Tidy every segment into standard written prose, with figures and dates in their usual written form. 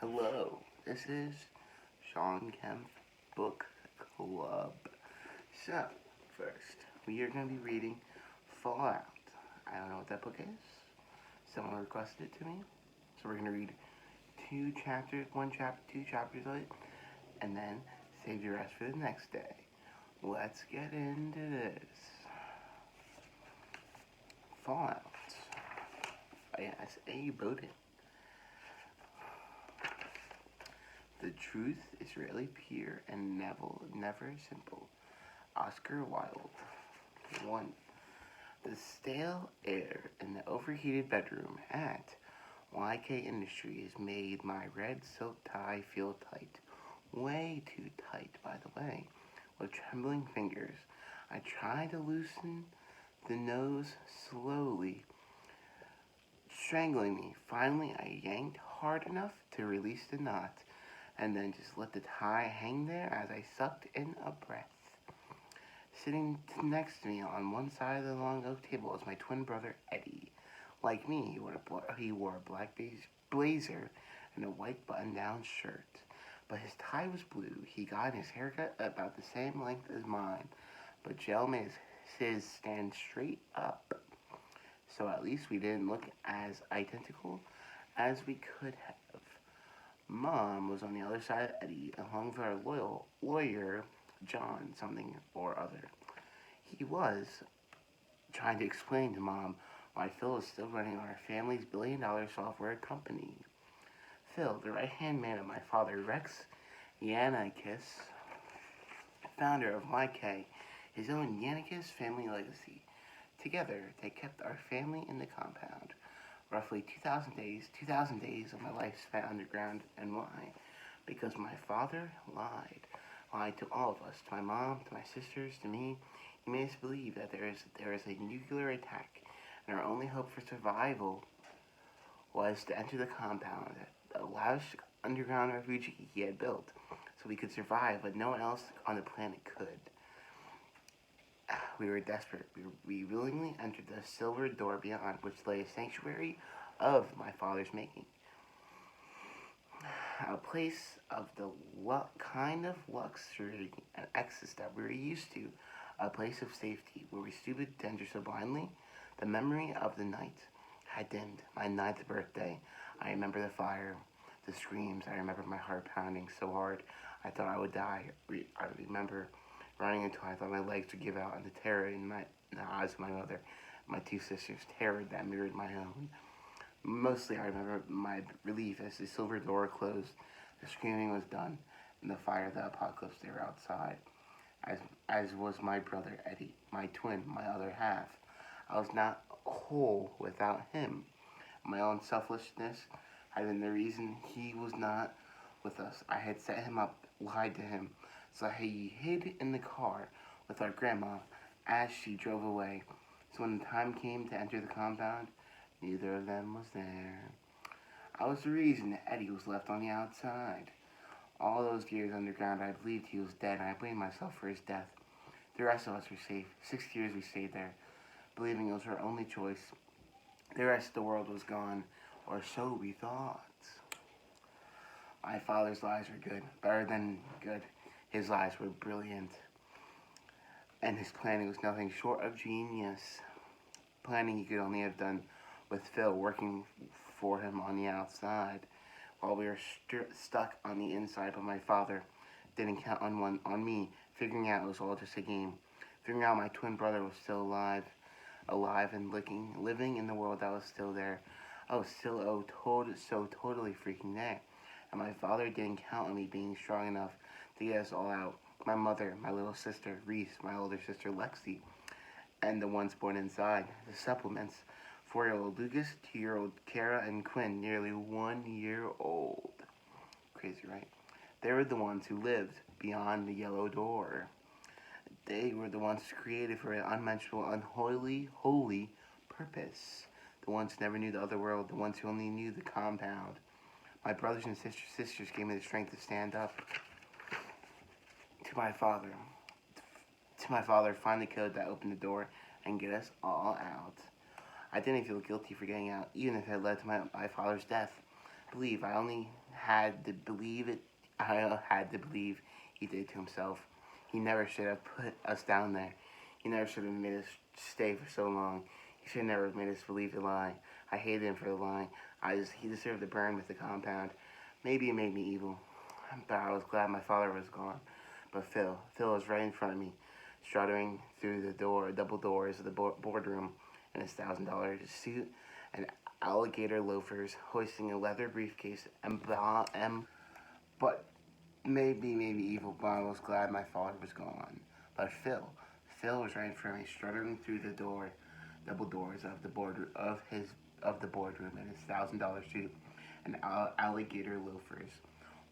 Hello, this is Sean Kemp Book Club. So, first, we are going to be reading Fallout. I don't know what that book is. Someone requested it to me. So we're going to read two chapters of it, and then save the rest for the next day. Let's get into this. Fallout by S.A. Bowden. The truth is rarely pure and never simple. Oscar Wilde. 1. The stale air in the overheated bedroom at YK Industries made my red silk tie feel tight. Way too tight, by the way. With trembling fingers, I tried to loosen the nose slowly, strangling me. Finally, I yanked hard enough to release the knot, and then just let the tie hang there as I sucked in a breath. Sitting next to me on one side of the long oak table was my twin brother, Eddie. Like me, he wore a black blazer and a white button-down shirt. But his tie was blue. He got his haircut about the same length as mine, but gel made his stand straight up. So at least we didn't look as identical as we could have. Mom was on the other side of Eddie, along with our lawyer, John something or other. He was trying to explain to Mom why Phil is still running our family's billion-dollar software company. Phil, the right-hand man of my father, Rex Yanakis, founder of YK, his own Yanakis family legacy. Together, they kept our family in the compound. Roughly 2,000 days of my life spent underground. And why? Because my father lied to all of us, to my mom, to my sisters, to me. He made us believe that there is a nuclear attack, and our only hope for survival was to enter the compound, the lavish underground refuge he had built, so we could survive, but no one else on the planet could. We were desperate. We willingly entered the silver door beyond, which lay a sanctuary of my father's making. A place of the kind of luxury and excess that we were used to. A place of safety, where we stooped to enter so blindly. The memory of the night had dimmed. My 9th birthday. I remember the fire, the screams. I remember my heart pounding so hard I thought I would die. I remember running until I thought my legs would give out, and the terror in the eyes of my mother, my 2 sisters, terror that mirrored my own. Mostly I remember my relief as the silver door closed, the screaming was done, and the fire of the apocalypse they were outside. As was my brother Eddie, my twin, my other half. I was not whole without him. My own selfishness had been the reason he was not with us. I had set him up, lied to him, so he hid in the car with our grandma as she drove away. So when the time came to enter the compound, neither of them was there. I was the reason that Eddie was left on the outside. All those years underground, I believed he was dead, and I blamed myself for his death. The rest of us were safe. 6 years we stayed there, believing it was our only choice. The rest of the world was gone, or so we thought. My father's lies were good, better than good. His lies were brilliant, and his planning was nothing short of genius. Planning he could only have done with Phil working for him on the outside, while we were stuck on the inside. But my father didn't count on me, figuring out it was all just a game, figuring out my twin brother was still alive and living in the world that was still there. I was still so totally freaking there. And my father didn't count on me being strong enough to get us all out. My mother, my little sister, Reese, my older sister, Lexi, and the ones born inside. The supplements, 4-year-old Lucas, 2-year-old Kara, and Quinn, nearly 1 year old. Crazy, right? They were the ones who lived beyond the yellow door. They were the ones created for an unmentionable, holy purpose. The ones who never knew the other world, the ones who only knew the compound. My brothers and sisters gave me the strength to stand up to my father. Find the code that opened the door and get us all out. I didn't feel guilty for getting out, even if it led to my father's death. Believe I only had to believe it. I had to believe he did to himself. He never should have put us down there. He never should have made us stay for so long. He should never have made us believe the lie. I hated him for the lie. He deserved to burn with the compound. Maybe it made me evil, but I was glad my father was gone. But Phil was right in front of me, struttering through the double doors of the boardroom in his $1,000 suit and alligator loafers, hoisting a leather briefcase but maybe evil, but I was glad my father was gone. But Phil was right in front of me, struttering through the double doors of the boardroom in his $1,000 suit and alligator loafers,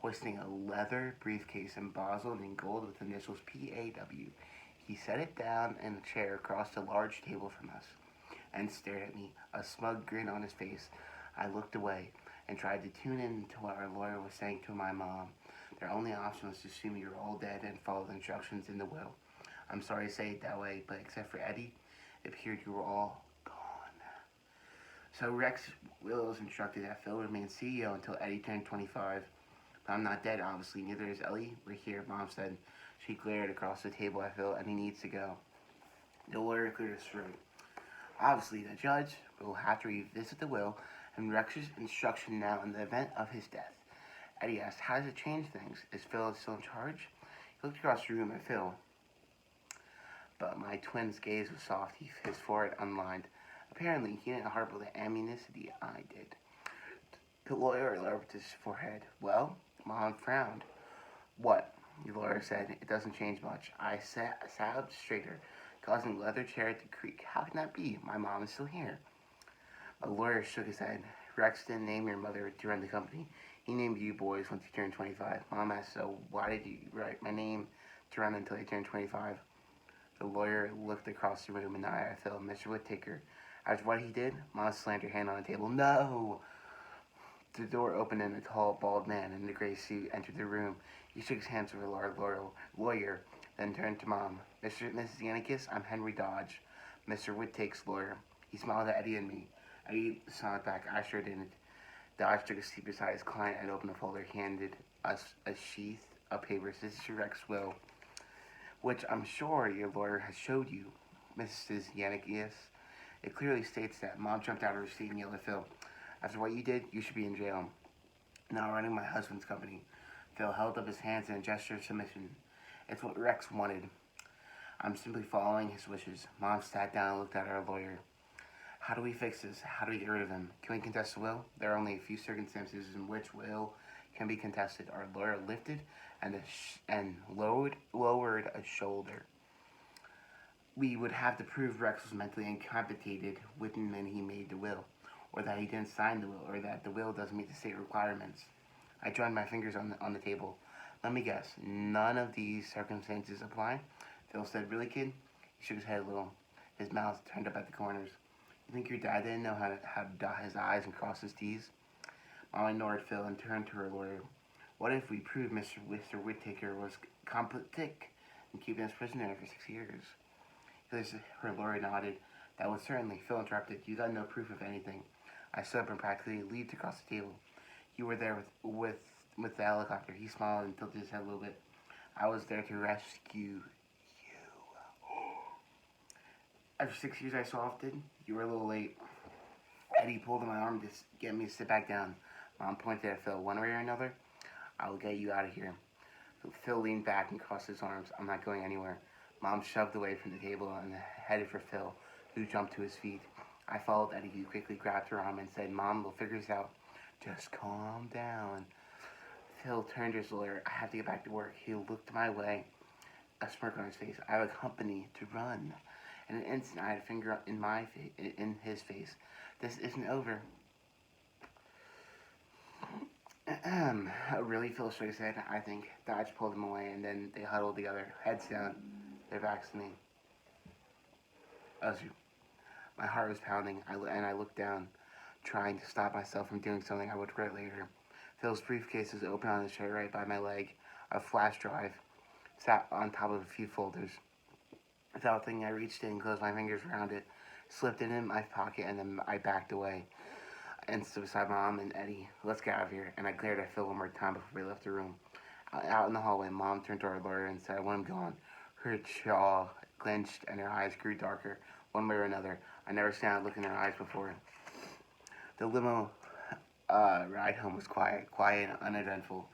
hoisting a leather briefcase embossed in gold with initials PAW. He set it down in a chair across the large table from us and stared at me, a smug grin on his face. I looked away and tried to tune in to what our lawyer was saying to my mom. Their only option was to assume you were all dead and follow the instructions in the will. I'm sorry to say it that way, but except for Eddie, it appeared you were all gone. So Rex Willows instructed that Phil remain CEO until Eddie turned 25. But I'm not dead, obviously. Neither is Ellie. We're here, Mom said. She glared across the table at Phil, and he needs to go. The lawyer cleared his throat. Obviously, the judge will have to revisit the will and Rex's instruction now in the event of his death. Eddie asked, how does it change things? Is Phil still in charge? He looked across the room at Phil, but my twin's gaze was soft, his forehead unlined. Apparently, he didn't harbor the amnesty I did. The lawyer lowered his forehead. Well, Mom frowned. What? The lawyer said. It doesn't change much. I sat up straighter, causing the leather chair to creak. How can that be? My mom is still here. The lawyer shook his head. Rex didn't name your mother to run the company. He named you boys once you turned 25. Mom asked, so why did you write my name to run until you turned 25? The lawyer looked across the room and I felt Mr. Whittaker. After what he did, Mom slammed her hand on the table. No! The door opened and a tall, bald man in a gray suit entered the room. He shook his hands with a large lawyer, then turned to Mom. Mr. and Mrs. Yannikis, I'm Henry Dodge, Mr. Whittaker's lawyer. He smiled at Eddie and me. Eddie smiled back. I sure didn't. Dodge took a seat beside his client and opened a folder, handed us a sheath of papers. This is your Rex will, which I'm sure your lawyer has showed you, Mrs. Yannikis. It clearly states that. Mom jumped out of her seat and yelled at Phil. After what you did, you should be in jail. Now running my husband's company. Phil held up his hands in a gesture of submission. It's what Rex wanted. I'm simply following his wishes. Mom sat down and looked at our lawyer. How do we fix this? How do we get rid of him? Can we contest the will? There are only a few circumstances in which will can be contested. Our lawyer lifted and lowered a shoulder. We would have to prove Rex was mentally incapacitated when he made the will, or that he didn't sign the will, or that the will doesn't meet the state requirements. I joined my fingers on the table. Let me guess, none of these circumstances apply? Phil said, really, kid? He shook his head a little. His mouth turned up at the corners. You think your dad didn't know how to dot his I's and cross his T's? Mom ignored Phil and turned to her lawyer. What if we proved Mr. Whittaker was complicit in keeping us prisoner for 6 years? Her lawyer nodded. That would certainly. Phil interrupted. You got no proof of anything. I stood up and practically leaped across the table. You were there with the helicopter. He smiled and tilted his head a little bit. I was there to rescue you. After 6 years I softened, you were a little late. Eddie pulled on my arm to get me to sit back down. Mom pointed at Phil. One way or another, I will get you out of here. Phil leaned back and crossed his arms. I'm not going anywhere. Mom shoved away from the table and headed for Phil, who jumped to his feet. I followed Eddie, who quickly grabbed her arm and said, Mom, we'll figure this out. Just calm down. Phil turned to his lawyer. I have to get back to work. He looked my way, a smirk on his face. I have a company to run. In an instant, I had a finger in his face. This isn't over. Really, Phil shook his head, I think. Dodge pulled him away, and then they huddled together, heads down, their backs to me. My heart was pounding, and I looked down, trying to stop myself from doing something I would regret later. Phil's briefcase was open on the chair right by my leg. A flash drive sat on top of a few folders. Without thinking, I reached in and closed my fingers around it, slipped it in my pocket, and then I backed away. and stood beside Mom and Eddie. Let's get out of here. And I glared at Phil one more time before we left the room. Out in the hallway, Mom turned to our lawyer and said, I want him gone. Her jaw clenched and her eyes grew darker, one way or another. I never seen that look in her eyes before. The limo ride home was quiet and uneventful,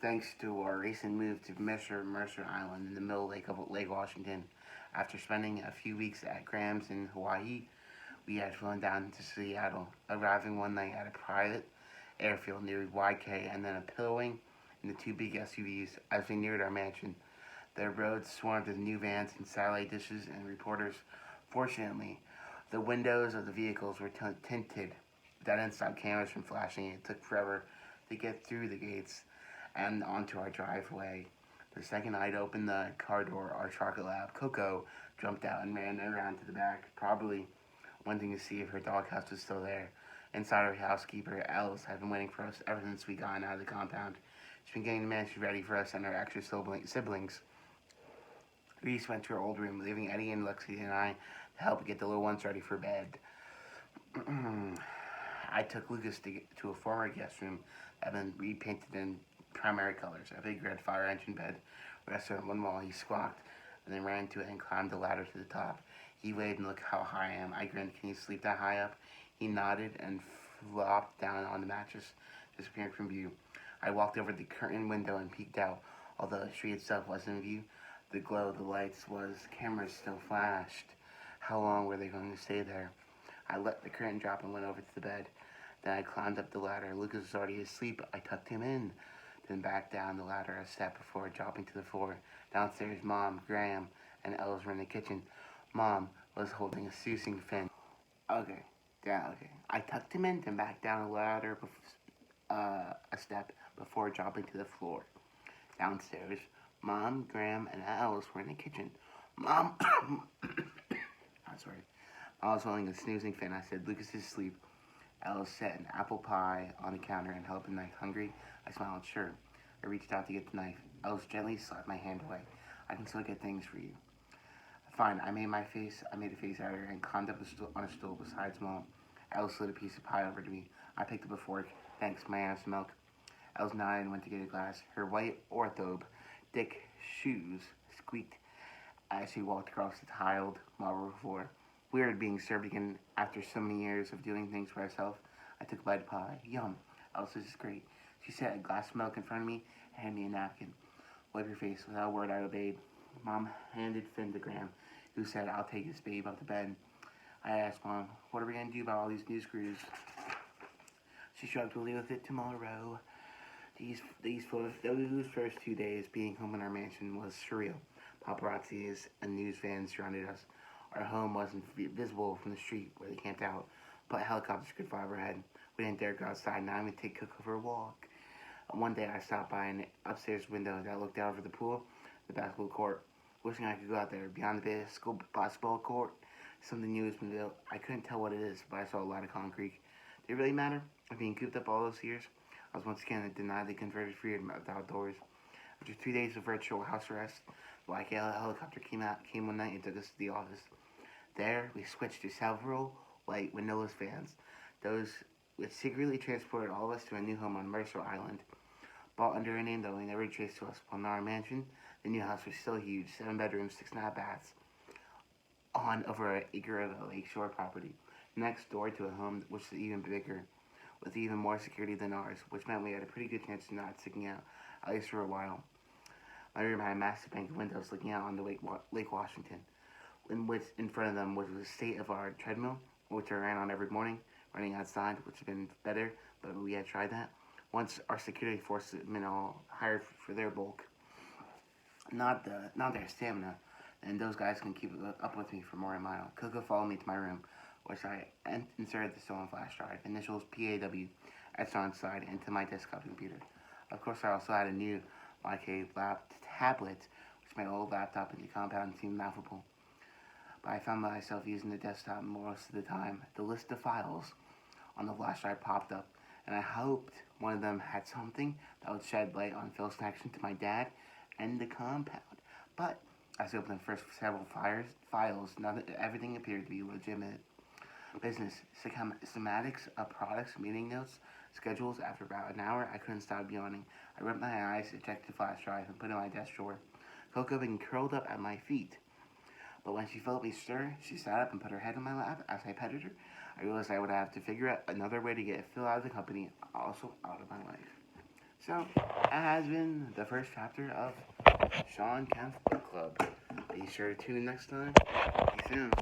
thanks to our recent move to Mercer Island in the middle of Lake Washington. After spending a few weeks at Graham's in Hawaii, we had flown down to Seattle, arriving one night at a private airfield near YK and then pillowing in the two big SUVs as we neared our mansion. The roads swarmed with new vans and satellite dishes and reporters. Fortunately, the windows of the vehicles were tinted. That didn't stop cameras from flashing. It took forever to get through the gates and onto our driveway. The second I'd opened the car door, our chocolate lab, Coco, jumped out and ran around to the back, probably wanting to see if her doghouse was still there. Inside, our housekeeper, Alice, had been waiting for us ever since we got out of the compound. She's been getting the mansion ready for us and our extra siblings. Reese went to her old room, leaving Eddie and Lexi and I to help get the little ones ready for bed. I took Lucas to a former guest room that had been repainted in primary colors. A big red fire engine bed rested on one wall. He squawked and then ran to it and climbed the ladder to the top. He waved and looked how high I am. I grinned. Can you sleep that high up? He nodded and flopped down on the mattress, disappearing from view. I walked over to the curtained window and peeked out. Although the street itself wasn't in view, the glow of the lights was. Cameras still flashed. How long were they going to stay there? I let the curtain drop and went over to the bed. Then I climbed up the ladder. Lucas was already asleep. I tucked him in, then back down the ladder a step before dropping to the floor. Downstairs, Mom, Graham, and Ellis were in the kitchen. Mom was holding a sousing fin. Okay. I tucked him in, then back down the ladder a step before dropping to the floor. Downstairs, Mom, Graham, and Alice were in the kitchen. Mom, I'm sorry. I was holding a snoozing fin. I said, Lucas is asleep. Alice set an apple pie on the counter and held up a knife. Hungry? I smiled. Sure. I reached out to get the knife. Alice gently slapped my hand away. I can still get things for you. Fine. I made a face at her and climbed up on a stool beside Mom. Alice slid a piece of pie over to me. I picked up a fork. Thanks. May I have some milk? Alice nodded and went to get a glass. Her white orthobe, thick shoes squeaked as she walked across the tiled marble floor. Weird being served again after so many years of doing things for herself. I took a bite of pie. Yum. Alice, this is great. She set a glass of milk in front of me and handed me a napkin. Wipe your face. Without a word, I obeyed. Mom handed Finn to Graham, who said, I'll take this babe up to bed. I asked Mom, what are we going to do about all these news crews? She shrugged. We'll deal with it tomorrow. Those first 2 days being home in our mansion was surreal. Paparazzis and news vans surrounded us. Our home wasn't visible from the street where they camped out, but helicopters could fly overhead. We didn't dare go outside, not even take Coco for a walk. One day I stopped by an upstairs window that looked out over the pool, the basketball court, wishing I could go out there. Beyond the basketball court, something new has been built. I couldn't tell what it is, but I saw a lot of concrete. Did it really matter? Being cooped up all those years, I was once again denied the converted freedom of the outdoors. After 2 days of virtual house arrest, the Black helicopter came one night and took us to the office. There, we switched to several white windowless vans, those which secretly transported all of us to a new home on Mercer Island. Bought under a name that we never traced to us. Upon our mansion, the new house was still huge, 7 bedrooms, 6.5 baths, on over an acre of a lakeshore property. Next door to a home which was even bigger, with even more security than ours, which meant we had a pretty good chance of not sticking out, at least for a while. My room had a massive bank of windows looking out on the Lake Washington, in front of them was a state-of-the-art treadmill, which I ran on every morning, running outside, which had been better, but we had tried that. Once our security forces had been all hired for their bulk, not their stamina, and those guys can keep up with me for more than a mile. Coco followed me to my room, which I inserted the stolen flash drive, initials PAW, etched on side into my desktop computer. Of course, I also had a new YK tablet, which made my old laptop in the compound seem laughable. But I found myself using the desktop most of the time. The list of files on the flash drive popped up, and I hoped one of them had something that would shed light on Phil's connection to my dad and the compound. But as I opened the first several files, everything appeared to be legitimate. business, schematics of products, meeting notes, schedules. After about an hour, I couldn't stop yawning. I rubbed my eyes, ejected flash drive, and put it in my desk drawer. Coco had been curled up at my feet. But when she felt me stir, she sat up and put her head on my lap as I petted her. I realized I would have to figure out another way to get Phil out of the company, also out of my life. So, that has been the first chapter of Sean Kemp's Book Club. Be sure to tune in next time. Peace out.